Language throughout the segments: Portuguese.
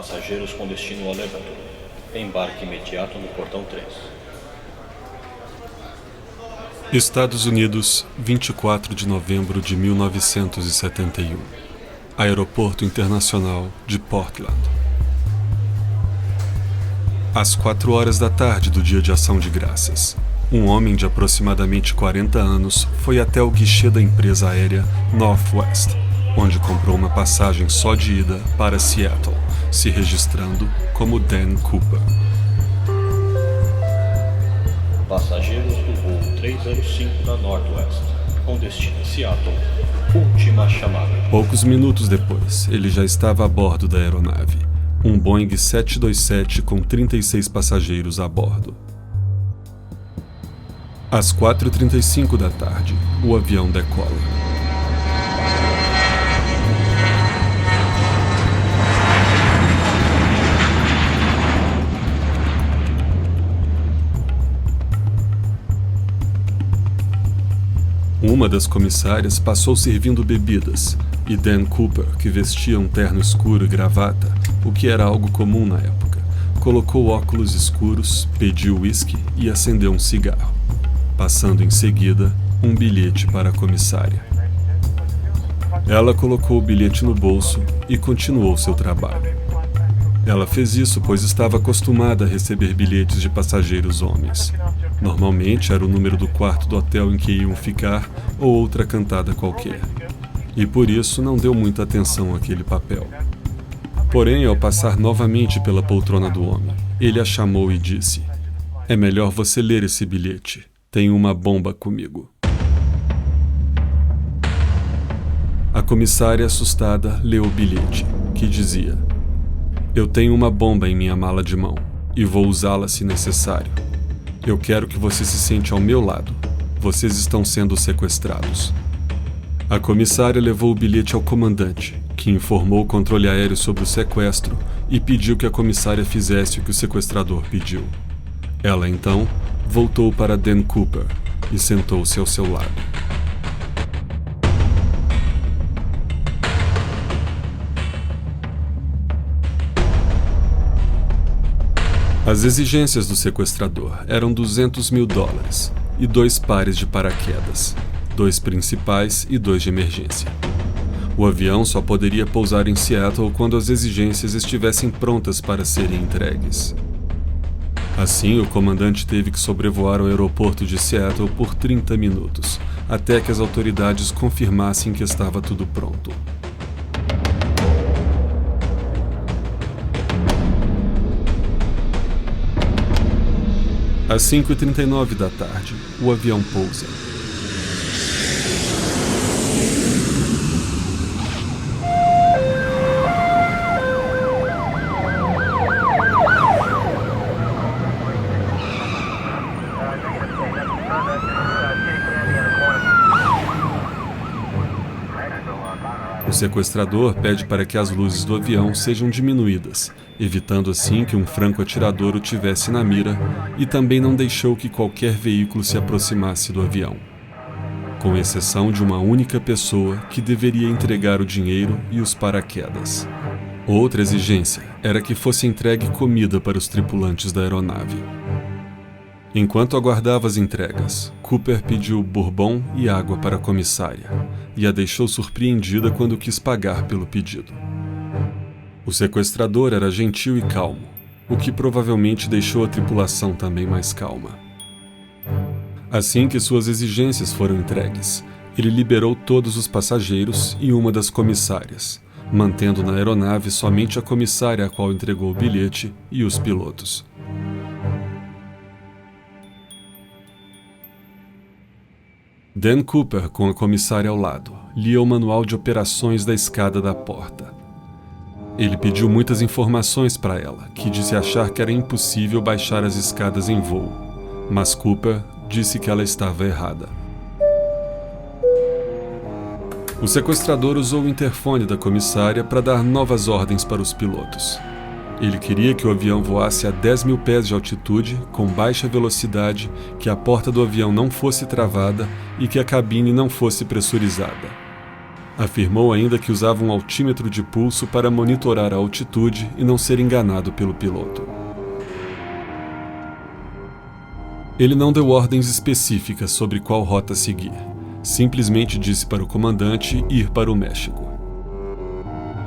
Passageiros com destino ao Levanto. Embarque imediato no portão 3. Estados Unidos, 24 de novembro de 1971. Aeroporto Internacional de Portland. Às 4 horas da tarde do dia de Ação de Graças, um homem de aproximadamente 40 anos foi até o guichê da empresa aérea Northwest, onde comprou uma passagem só de ida para Seattle, se registrando como Dan Cooper. Passageiros do voo 305 da Northwest, com destino a Seattle, última chamada. Poucos minutos depois, ele já estava a bordo da aeronave, um Boeing 727 com 36 passageiros a bordo. Às 4h35 da tarde, o avião decola. Uma das comissárias passou servindo bebidas, e Dan Cooper, que vestia um terno escuro e gravata, o que era algo comum na época, colocou óculos escuros, pediu uísque e acendeu um cigarro, passando em seguida um bilhete para a comissária. Ela colocou o bilhete no bolso e continuou seu trabalho. Ela fez isso pois estava acostumada a receber bilhetes de passageiros homens. Normalmente era o número do quarto do hotel em que iam ficar ou outra cantada qualquer. E por isso não deu muita atenção àquele papel. Porém, ao passar novamente pela poltrona do homem, ele a chamou e disse: "É melhor você ler esse bilhete. Tenho uma bomba comigo." A comissária, assustada, leu o bilhete, que dizia: "Eu tenho uma bomba em minha mala de mão, e vou usá-la se necessário. Eu quero que você se sente ao meu lado. Vocês estão sendo sequestrados." A comissária levou o bilhete ao comandante, que informou o controle aéreo sobre o sequestro e pediu que a comissária fizesse o que o sequestrador pediu. Ela, então, voltou para Dan Cooper e sentou-se ao seu lado. As exigências do sequestrador eram $200 mil e 2 pares de paraquedas, 2 principais e 2 de emergência. O avião só poderia pousar em Seattle quando as exigências estivessem prontas para serem entregues. Assim, o comandante teve que sobrevoar o aeroporto de Seattle por 30 minutos, até que as autoridades confirmassem que estava tudo pronto. Às 5h39 da tarde, o avião pousa. O sequestrador pede para que as luzes do avião sejam diminuídas, evitando assim que um franco-atirador o tivesse na mira, e também não deixou que qualquer veículo se aproximasse do avião, com exceção de uma única pessoa que deveria entregar o dinheiro e os paraquedas. Outra exigência era que fosse entregue comida para os tripulantes da aeronave. Enquanto aguardava as entregas, Cooper pediu bourbon e água para a comissária, e a deixou surpreendida quando quis pagar pelo pedido. O sequestrador era gentil e calmo, o que provavelmente deixou a tripulação também mais calma. Assim que suas exigências foram entregues, ele liberou todos os passageiros e uma das comissárias, mantendo na aeronave somente a comissária a qual entregou o bilhete e os pilotos. Dan Cooper, com a comissária ao lado, lia o manual de operações da escada da porta. Ele pediu muitas informações para ela, que disse achar que era impossível baixar as escadas em voo, mas Cooper disse que ela estava errada. O sequestrador usou o interfone da comissária para dar novas ordens para os pilotos. Ele queria que o avião voasse a 10 mil pés de altitude, com baixa velocidade, que a porta do avião não fosse travada e que a cabine não fosse pressurizada. Afirmou ainda que usava um altímetro de pulso para monitorar a altitude e não ser enganado pelo piloto. Ele não deu ordens específicas sobre qual rota seguir. Simplesmente disse para o comandante ir para o México.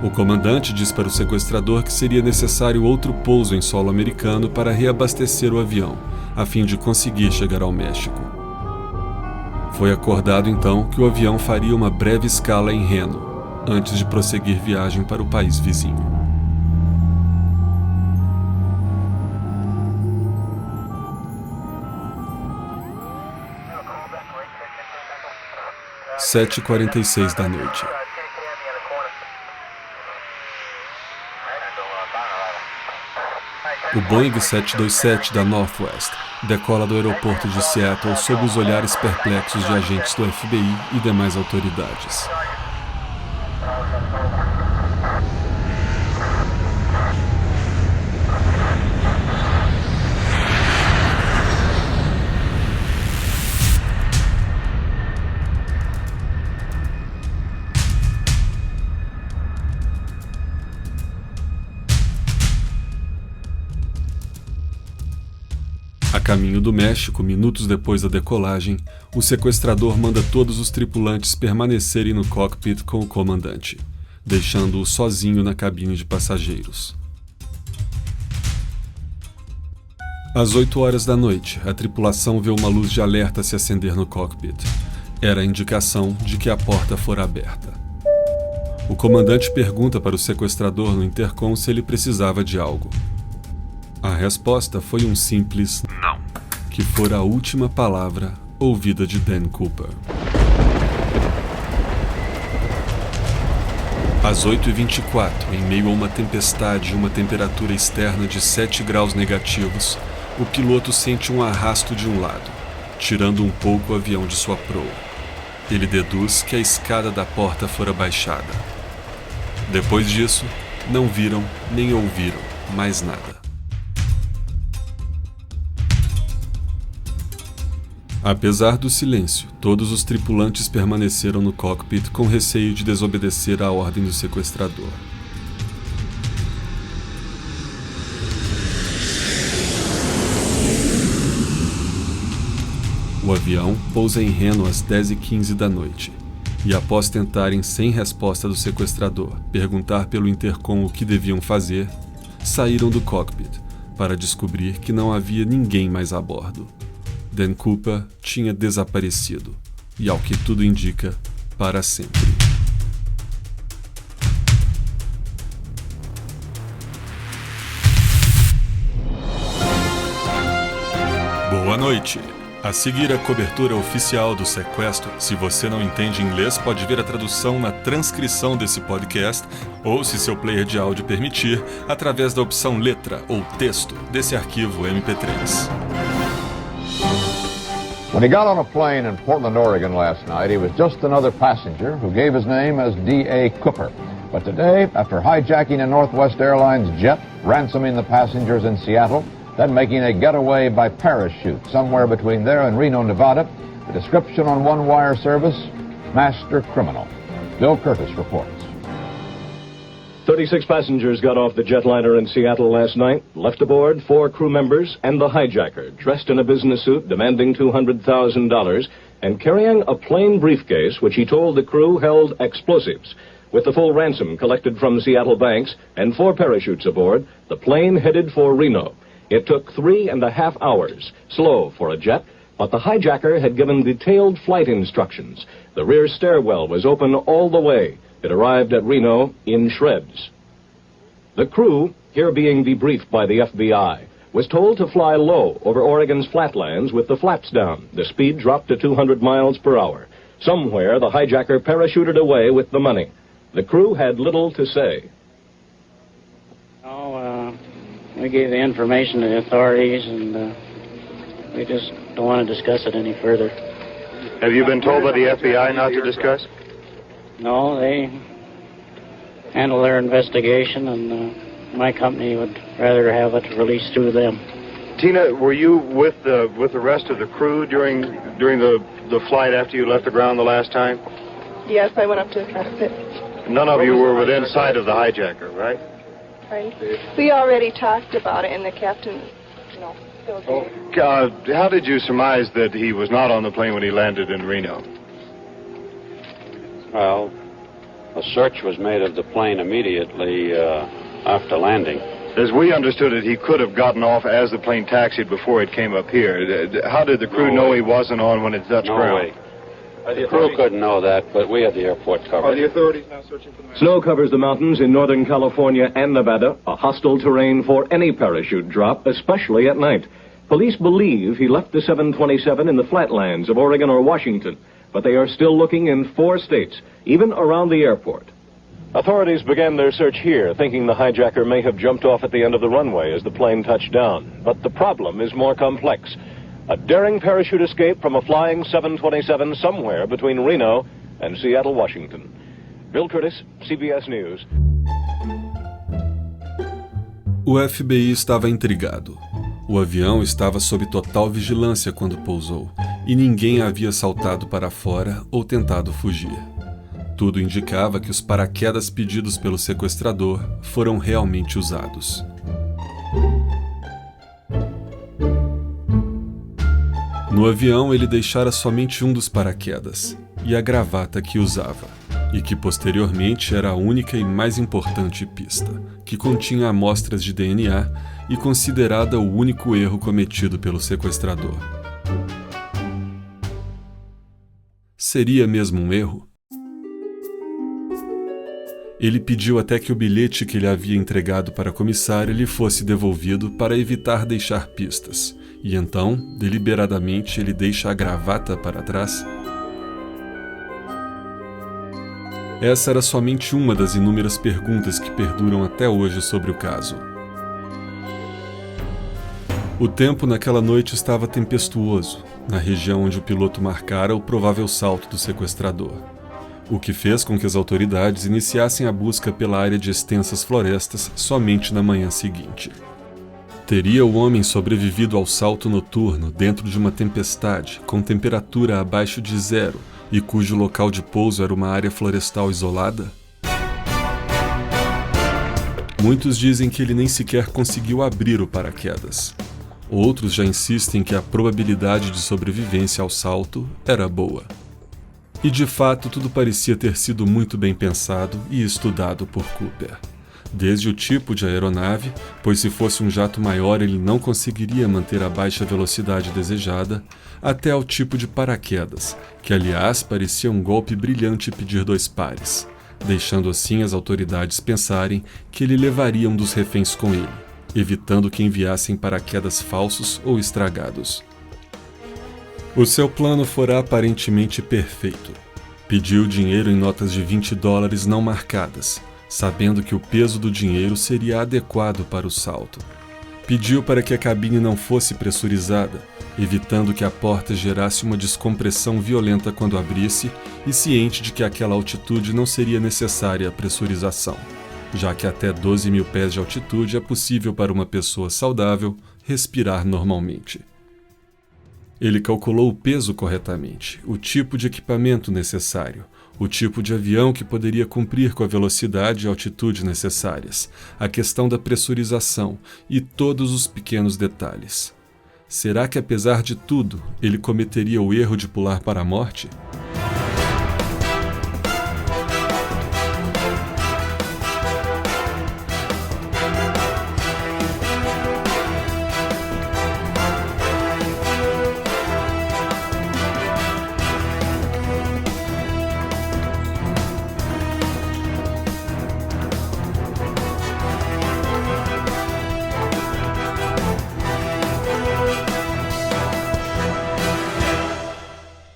O comandante disse para o sequestrador que seria necessário outro pouso em solo americano para reabastecer o avião, a fim de conseguir chegar ao México. Foi acordado então que o avião faria uma breve escala em Reno, antes de prosseguir viagem para o país vizinho. Sete e 46 da noite. O Boeing 727 da Northwest decola do aeroporto de Seattle sob os olhares perplexos de agentes do FBI e demais autoridades. A caminho do México, minutos depois da decolagem, o sequestrador manda todos os tripulantes permanecerem no cockpit com o comandante, deixando-o sozinho na cabine de passageiros. Às 8 horas da noite, a tripulação vê uma luz de alerta se acender no cockpit. Era a indicação de que a porta fora aberta. O comandante pergunta para o sequestrador no intercom se ele precisava de algo. A resposta foi um simples não, que fora a última palavra ouvida de Dan Cooper. Às 8h24, em meio a uma tempestade e uma temperatura externa de 7 graus negativos, o piloto sente um arrasto de um lado, tirando um pouco o avião de sua proa. Ele deduz que a escada da porta fora baixada. Depois disso, não viram nem ouviram mais nada. Apesar do silêncio, todos os tripulantes permaneceram no cockpit com receio de desobedecer à ordem do sequestrador. O avião pousa em Reno às 10h15 da noite, e após tentarem, sem resposta do sequestrador, perguntar pelo intercom o que deviam fazer, saíram do cockpit para descobrir que não havia ninguém mais a bordo. Dan Cooper tinha desaparecido, e ao que tudo indica, para sempre. Boa noite! A seguir a cobertura oficial do sequestro. Se você não entende inglês, pode ver a tradução na transcrição desse podcast, ou, se seu player de áudio permitir, através da opção letra ou texto desse arquivo MP3. When he got on a plane in Portland, Oregon last night, he was just another passenger who gave his name as D.A. Cooper. But today, after hijacking a Northwest Airlines jet, ransoming the passengers in Seattle, then making a getaway by parachute somewhere between there and Reno, Nevada, the description on One Wire service, master criminal. Bill Curtis reports. 36 passengers got off the jetliner in Seattle last night, left aboard 4 crew members and the hijacker, dressed in a business suit demanding $200,000 and carrying a plain briefcase which he told the crew held explosives. With the full ransom collected from Seattle banks and 4 parachutes aboard, the plane headed for Reno. It took 3.5 hours, slow for a jet, but the hijacker had given detailed flight instructions. The rear stairwell was open all the way. It arrived at Reno in shreds. The crew, here being debriefed by the FBI, was told to fly low over Oregon's flatlands with the flaps down. The speed dropped to 200 miles per hour. Somewhere, the hijacker parachuted away with the money. The crew had little to say. We gave the information to the authorities, and we just don't want to discuss it any further. Have you been told by the FBI not to discuss? No, they handle their investigation, and my company would rather have it released through them. Tina, were you with the rest of the crew during the flight after you left the ground the last time? Yes, I went up to the cockpit. None of you were within sight of the hijacker, right? Right. We already talked about it, and the captain, still did. How did you surmise that he was not on the plane when he landed in Reno? Well, a search was made of the plane immediately after landing. As we understood it, he could have gotten off as the plane taxied before it came up here. How did the crew know he wasn't on when it touched ground? No way. The crew couldn't know that, but we had the airport covered. Are the authorities now searching for the man? Snow covers the mountains in northern California and Nevada, a hostile terrain for any parachute drop, especially at night. Police believe he left the 727 in the flatlands of Oregon or Washington, but they are still looking in 4 states, even around the airport. Authorities began their search here, thinking the hijacker may have jumped off at the end of the runway as the plane touched down. But the problem is more complex. A daring parachute escape from a flying 727 somewhere between Reno and Seattle, Washington. Bill Curtis, CBS News. O FBI estava intrigado. O avião estava sob total vigilância quando pousou, e ninguém havia saltado para fora ou tentado fugir. Tudo indicava que os paraquedas pedidos pelo sequestrador foram realmente usados. No avião, ele deixara somente um dos paraquedas, e a gravata que usava, e que posteriormente era a única e mais importante pista, que continha amostras de DNA e considerada o único erro cometido pelo sequestrador. Seria mesmo um erro? Ele pediu até que o bilhete que ele havia entregado para a comissária lhe fosse devolvido para evitar deixar pistas, e então, deliberadamente, ele deixa a gravata para trás? Essa era somente uma das inúmeras perguntas que perduram até hoje sobre o caso. O tempo naquela noite estava tempestuoso, na região onde o piloto marcara o provável salto do sequestrador, o que fez com que as autoridades iniciassem a busca pela área de extensas florestas somente na manhã seguinte. Teria o homem sobrevivido ao salto noturno dentro de uma tempestade, com temperatura abaixo de 0, e cujo local de pouso era uma área florestal isolada? Muitos dizem que ele nem sequer conseguiu abrir o paraquedas. Outros já insistem que a probabilidade de sobrevivência ao salto era boa. E de fato tudo parecia ter sido muito bem pensado e estudado por Cooper. Desde o tipo de aeronave, pois se fosse um jato maior ele não conseguiria manter a baixa velocidade desejada, até ao tipo de paraquedas, que aliás parecia um golpe brilhante pedir 2 pares, deixando assim as autoridades pensarem que ele levaria um dos reféns com ele, evitando que enviassem paraquedas falsos ou estragados. O seu plano fora aparentemente perfeito. Pediu dinheiro em notas de $20 não marcadas, sabendo que o peso do dinheiro seria adequado para o salto. Pediu para que a cabine não fosse pressurizada, evitando que a porta gerasse uma descompressão violenta quando abrisse e ciente de que àquela altitude não seria necessária a pressurização, já que até 12.000 pés de altitude é possível para uma pessoa saudável respirar normalmente. Ele calculou o peso corretamente, o tipo de equipamento necessário, o tipo de avião que poderia cumprir com a velocidade e altitude necessárias, a questão da pressurização e todos os pequenos detalhes. Será que, apesar de tudo, ele cometeria o erro de pular para a morte?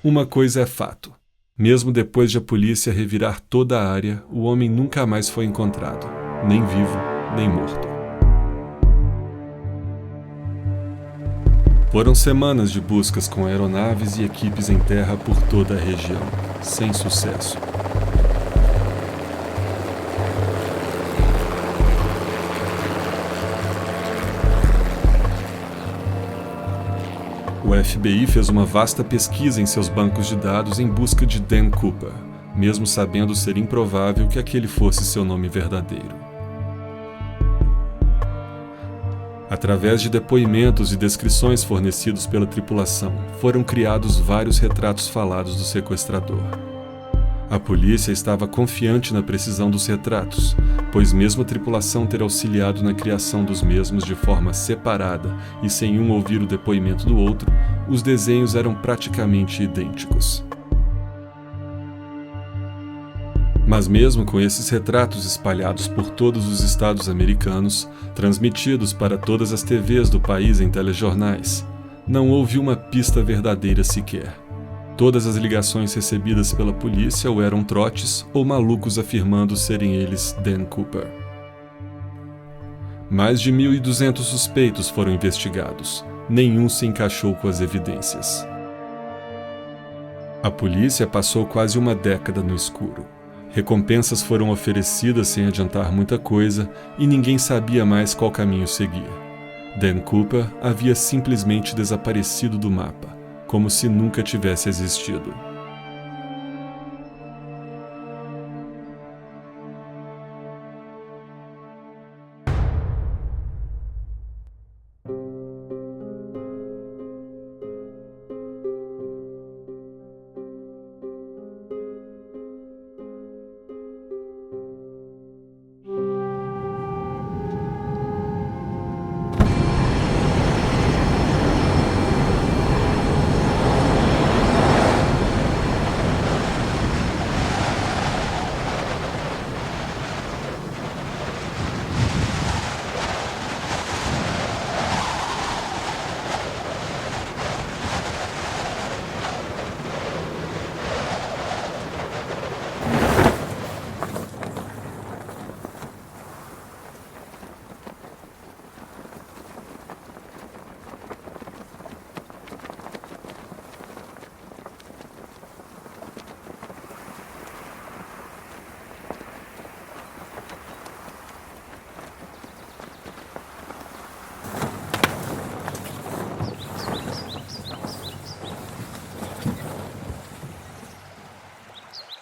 Uma coisa é fato. Mesmo depois de a polícia revirar toda a área, o homem nunca mais foi encontrado, nem vivo, nem morto. Foram semanas de buscas com aeronaves e equipes em terra por toda a região, sem sucesso. O FBI fez uma vasta pesquisa em seus bancos de dados em busca de Dan Cooper, mesmo sabendo ser improvável que aquele fosse seu nome verdadeiro. Através de depoimentos e descrições fornecidos pela tripulação, foram criados vários retratos falados do sequestrador. A polícia estava confiante na precisão dos retratos, pois mesmo a tripulação ter auxiliado na criação dos mesmos de forma separada e sem um ouvir o depoimento do outro, os desenhos eram praticamente idênticos. Mas mesmo com esses retratos espalhados por todos os estados americanos, transmitidos para todas as TVs do país em telejornais, não houve uma pista verdadeira sequer. Todas as ligações recebidas pela polícia ou eram trotes ou malucos afirmando serem eles Dan Cooper. Mais de 1.200 suspeitos foram investigados. Nenhum se encaixou com as evidências. A polícia passou quase uma década no escuro. Recompensas foram oferecidas sem adiantar muita coisa e ninguém sabia mais qual caminho seguir. Dan Cooper havia simplesmente desaparecido do mapa, como se nunca tivesse existido. –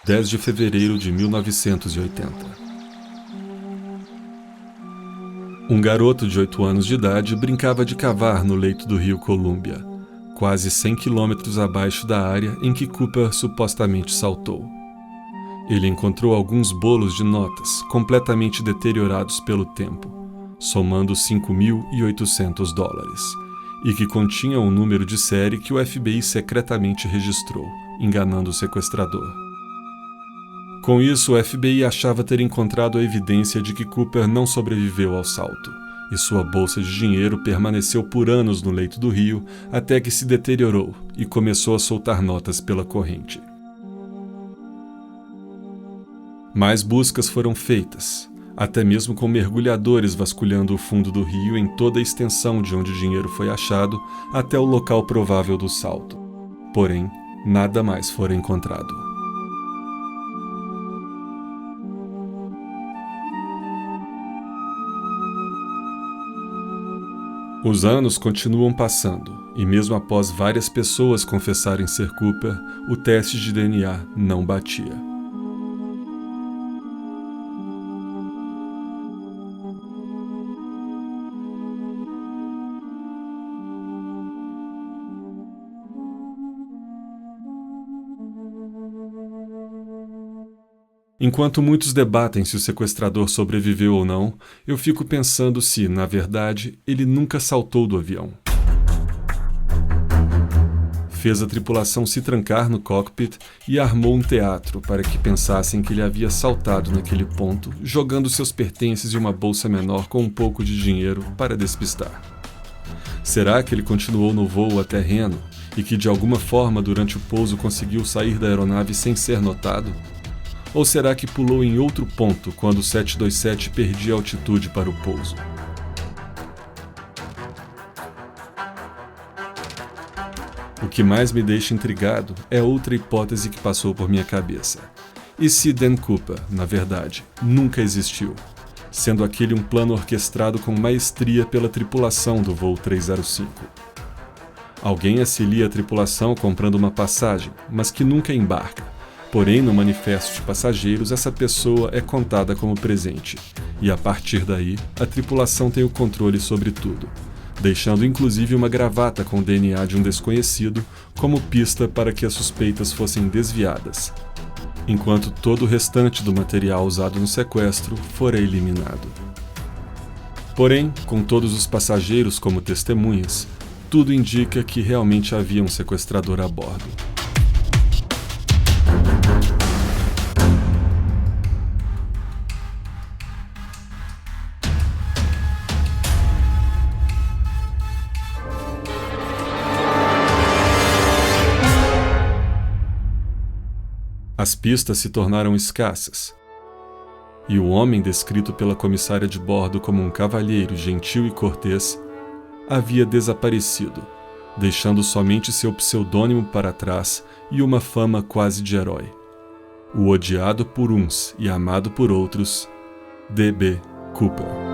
10 de fevereiro de 1980. Um garoto de 8 anos de idade brincava de cavar no leito do rio Columbia, quase 100 quilômetros abaixo da área em que Cooper supostamente saltou. Ele encontrou alguns bolos de notas completamente deteriorados pelo tempo, somando $5.800, e que continham um número de série que o FBI secretamente registrou, enganando o sequestrador. Com isso, o FBI achava ter encontrado a evidência de que Cooper não sobreviveu ao salto, e sua bolsa de dinheiro permaneceu por anos no leito do rio até que se deteriorou e começou a soltar notas pela corrente. Mais buscas foram feitas, até mesmo com mergulhadores vasculhando o fundo do rio em toda a extensão de onde o dinheiro foi achado até o local provável do salto. Porém, nada mais fora encontrado. Os anos continuam passando, e mesmo após várias pessoas confessarem ser Cooper, o teste de DNA não batia. Enquanto muitos debatem se o sequestrador sobreviveu ou não, eu fico pensando se, na verdade, ele nunca saltou do avião. Fez a tripulação se trancar no cockpit e armou um teatro para que pensassem que ele havia saltado naquele ponto, jogando seus pertences em uma bolsa menor com um pouco de dinheiro para despistar. Será que ele continuou no voo até Reno e que de alguma forma durante o pouso conseguiu sair da aeronave sem ser notado? Ou será que pulou em outro ponto quando o 727 perdia altitude para o pouso? O que mais me deixa intrigado é outra hipótese que passou por minha cabeça. E se Dan Cooper, na verdade, nunca existiu, sendo aquele um plano orquestrado com maestria pela tripulação do voo 305? Alguém auxilia a tripulação comprando uma passagem, mas que nunca embarca, Porém, no manifesto de passageiros, essa pessoa é contada como presente, e a partir daí, a tripulação tem o controle sobre tudo, deixando inclusive uma gravata com o DNA de um desconhecido como pista para que as suspeitas fossem desviadas, enquanto todo o restante do material usado no sequestro fora eliminado. Porém, com todos os passageiros como testemunhas, tudo indica que realmente havia um sequestrador a bordo. As pistas se tornaram escassas, e o homem descrito pela comissária de bordo como um cavalheiro gentil e cortês havia desaparecido, deixando somente seu pseudônimo para trás e uma fama quase de herói. O odiado por uns e amado por outros, D.B. Cooper.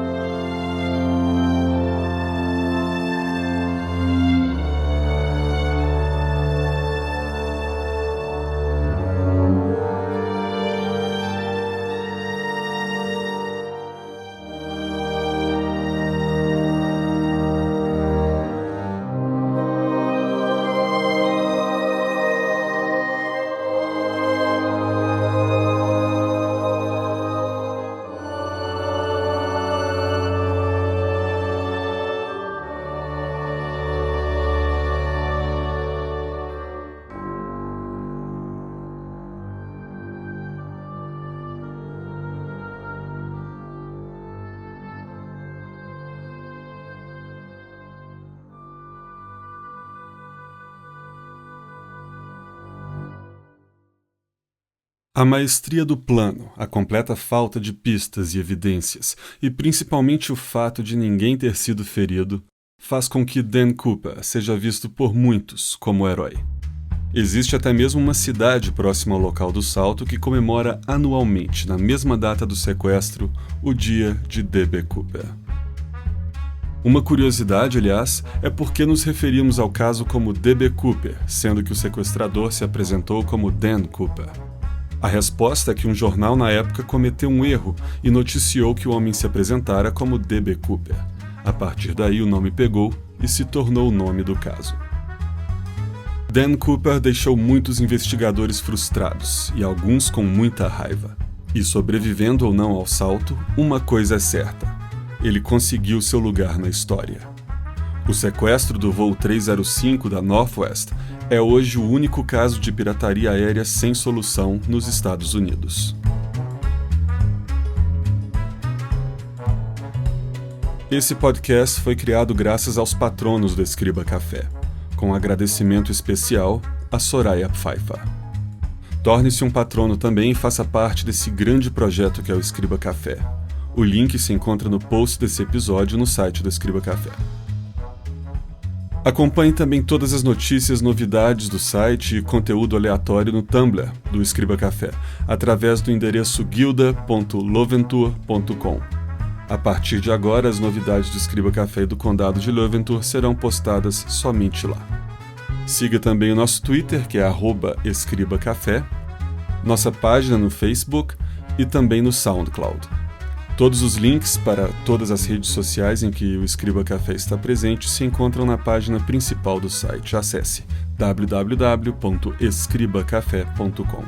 A maestria do plano, a completa falta de pistas e evidências, e principalmente o fato de ninguém ter sido ferido, faz com que Dan Cooper seja visto por muitos como herói. Existe até mesmo uma cidade próxima ao local do salto que comemora anualmente, na mesma data do sequestro, o dia de D.B. Cooper. Uma curiosidade, aliás, é porque nos referimos ao caso como D.B. Cooper, sendo que o sequestrador se apresentou como Dan Cooper. A resposta é que um jornal na época cometeu um erro e noticiou que o homem se apresentara como D.B. Cooper. A partir daí o nome pegou e se tornou o nome do caso. Dan Cooper deixou muitos investigadores frustrados e alguns com muita raiva. E sobrevivendo ou não ao salto, uma coisa é certa: ele conseguiu seu lugar na história. O sequestro do voo 305 da Northwest é hoje o único caso de pirataria aérea sem solução nos Estados Unidos. Esse podcast foi criado graças aos patronos do Escriba Café, com agradecimento especial a Soraya Pfeiffer. Torne-se um patrono também e faça parte desse grande projeto que é o Escriba Café. O link se encontra no post desse episódio no site do Escriba Café. Acompanhe também todas as notícias, novidades do site e conteúdo aleatório no Tumblr do Escriba Café, através do endereço guilda.loventur.com. A partir de agora, as novidades do Escriba Café e do Condado de Loventur serão postadas somente lá. Siga também o nosso Twitter, que é @escribacafé, nossa página no Facebook e também no SoundCloud. Todos os links para todas as redes sociais em que o Escriba Café está presente se encontram na página principal do site. Acesse www.escribacafé.com.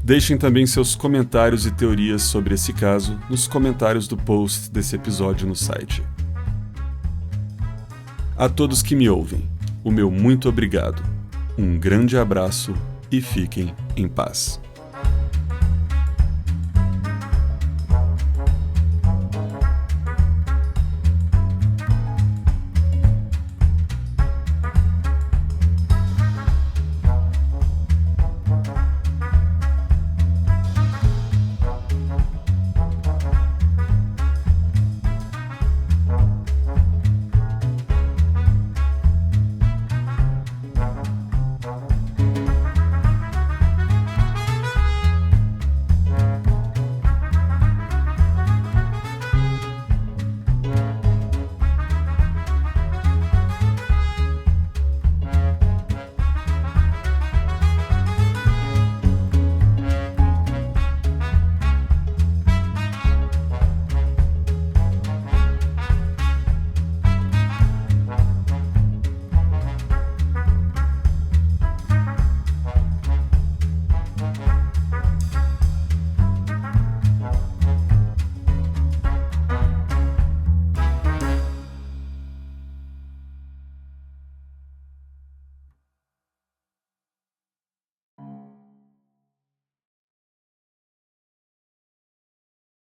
Deixem também seus comentários e teorias sobre esse caso nos comentários do post desse episódio no site. A todos que me ouvem, o meu muito obrigado, um grande abraço e fiquem em paz.